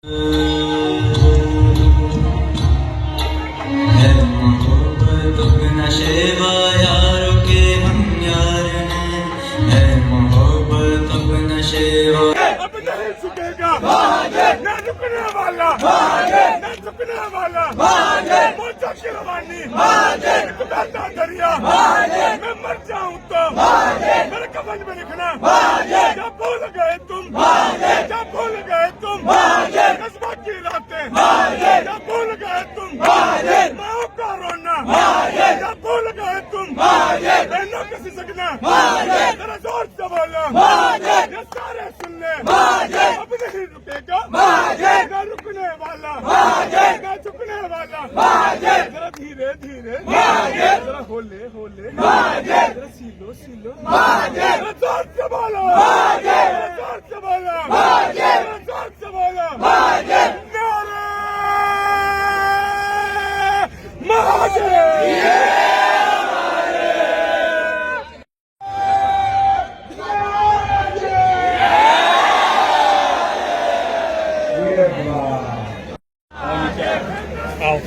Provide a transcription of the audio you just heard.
है मोहब्बत अपना शेवा यारों के हम यार हैं, है मोहब्बत अपना शेवा। अब नहीं झुकेगा, न झुकने वाला, न झुकने वाला, मोर्चा की रवानी, एक बहता दरिया, मैं मर जाऊं तो मेरे कफन में लिखना, क्या भूल गए तुम, क्या भूल गए तुम, कस्बा की रातें, क्या भूल गए तुम, माओ का रोना, क्या भूल गए तुम, बहनों का सिसकना, जरा जोर से बोलो, ये सारे सुन ले, अब नहीं रुकेगा, न रुकने वाला, न झुकने वाला, जरा धीरे धीरे, जरा होले होले, जरा सीलो सीलो, जरा जोर से बोलो, जरा जोर से बोलो, जरा जोर से बोलो, नारे महादेव। आओ